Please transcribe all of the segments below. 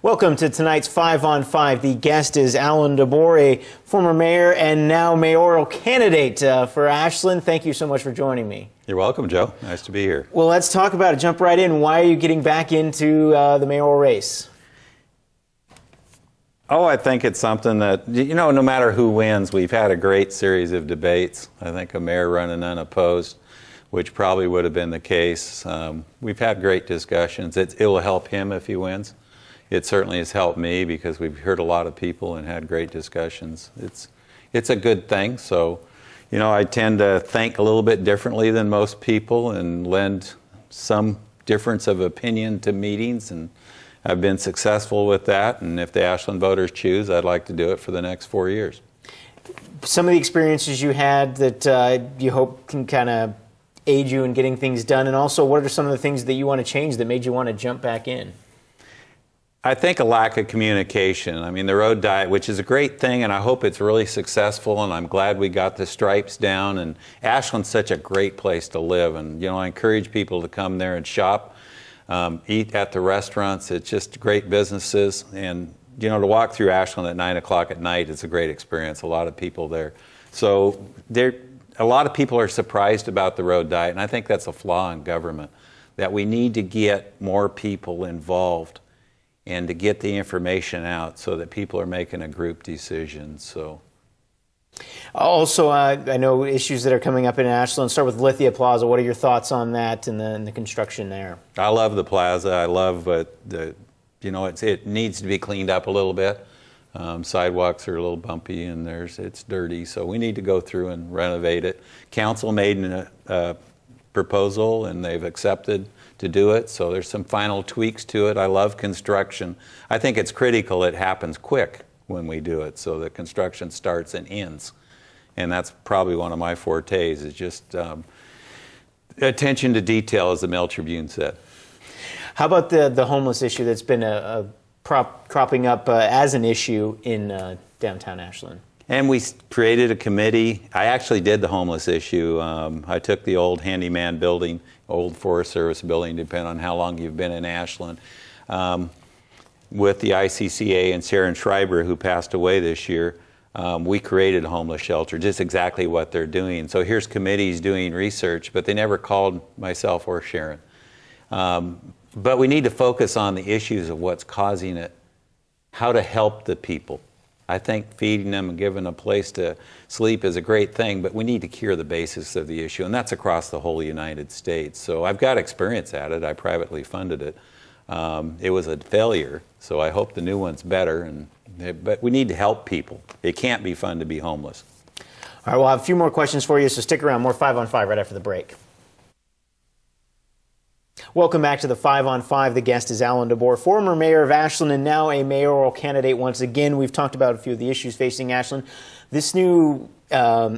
Welcome to tonight's 5 on 5. The guest is Alan DeBoer, a former mayor and now mayoral candidate for Ashland. Thank you so much for joining me. You're welcome, Joe. Nice to be here. Well, let's talk about it. Jump right in. Why are you getting back into the mayoral race? Oh, I think it's something that, no matter who wins, we've had a great series of debates. I think a mayor running unopposed, which probably would have been the case. We've had great discussions. It will help him if he wins. It certainly has helped me because we've heard a lot of people and had great discussions. It's a good thing. So, I tend to think a little bit differently than most people and lend some difference of opinion to meetings, and I've been successful with that. And if the Ashland voters choose, I'd like to do it for the next 4 years. Some of the experiences you had that you hope can kind of aid you in getting things done, and also what are some of the things that you want to change that made you want to jump back in? I think a lack of communication. I mean, the road diet, which is a great thing, and I hope it's really successful, and I'm glad we got the stripes down. And Ashland's such a great place to live, and I encourage people to come there and shop, eat at the restaurants. It's just great businesses, and to walk through Ashland at 9 o'clock at night is a great experience. A lot of people there. So a lot of people are surprised about the road diet, and I think that's a flaw in government, that we need to get more people involved and to get the information out so that people are making a group decision. So, also, I know issues that are coming up in Ashland. Start with Lithia Plaza. What are your thoughts on that and the construction there? I love the plaza. I love it needs to be cleaned up a little bit. Sidewalks are a little bumpy and it's dirty, so we need to go through and renovate it. Council made a proposal and they've accepted to do it, so there's some final tweaks to it. I love construction. I think it's critical it happens quick when we do it, so the construction starts and ends. And that's probably one of my fortes, is just attention to detail, as the Mail Tribune said. How about the homeless issue that's been cropping up as an issue in downtown Ashland? And we created a committee. I actually did the homeless issue. I took the old handyman building, old Forest Service building, depending on how long you've been in Ashland, with the ICCA and Sharon Schreiber, who passed away this year. We created a homeless shelter, just exactly what they're doing. So here's committees doing research, but they never called myself or Sharon. But we need to focus on the issues of what's causing it, how to help the people. I think feeding them and giving them a place to sleep is a great thing, but we need to cure the basics of the issue, and that's across the whole United States. So I've got experience at it. I privately funded it. It was a failure, so I hope the new one's better. But we need to help people. It can't be fun to be homeless. All right, we'll have a few more questions for you, so stick around. More 5 on 5 right after the break. Welcome back to the 5 on 5. The guest is Alan DeBoer, former mayor of Ashland and now a mayoral candidate once again. We've talked about a few of the issues facing Ashland. This new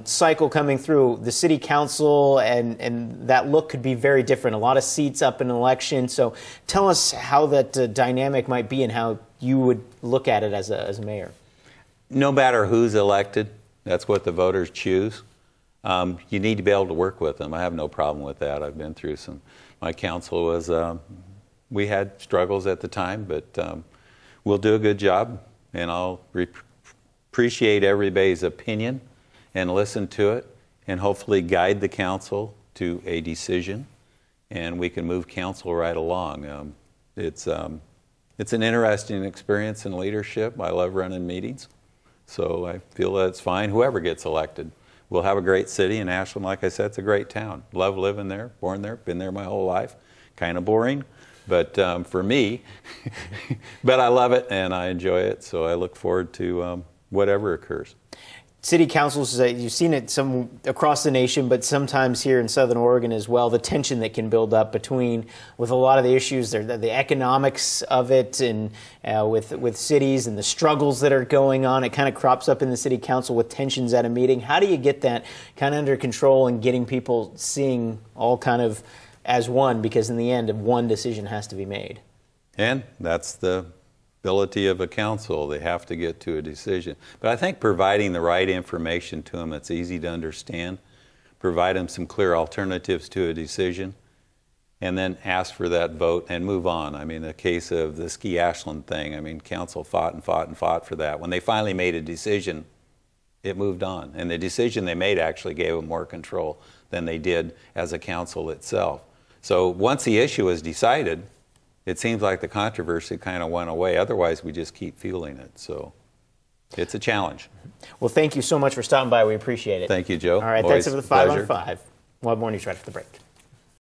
cycle coming through, the city council and that look could be very different. A lot of seats up in an election. So tell us how that dynamic might be and how you would look at it as a mayor. No matter who's elected, that's what the voters choose. You need to be able to work with them. I have no problem with that. I've been through some. My council was, we had struggles at the time, but we'll do a good job, and I'll appreciate everybody's opinion and listen to it, and hopefully guide the council to a decision, and we can move council right along. It's an interesting experience in leadership. I love running meetings, so I feel that's fine. Whoever gets elected. We'll have a great city, and Ashland, like I said, it's a great town. Love living there, born there, been there my whole life. Kind of boring, but for me, but I love it and I enjoy it, so I look forward to whatever occurs. City councils, you've seen it across the nation, but sometimes here in Southern Oregon as well, the tension that can build up with a lot of the issues, the economics of it, and with cities and the struggles that are going on. It kind of crops up in the city council with tensions at a meeting. How do you get that kind of under control and getting people seeing all kind of as one? Because in the end, one decision has to be made. And that's the ability of a council. They have to get to a decision. But I think providing the right information to them that's easy to understand, provide them some clear alternatives to a decision, and then ask for that vote and move on. I mean, the case of the Ski Ashland thing, I mean, council fought and fought and fought for that. When they finally made a decision, it moved on. And the decision they made actually gave them more control than they did as a council itself. So once the issue was decided, it seems like the controversy kind of went away. Otherwise, we just keep fueling it. So it's a challenge. Well, thank you so much for stopping by. We appreciate it. Thank you, Joe. All right, Always that's it for the 5 pleasure. on 5. We'll have more news right after the break.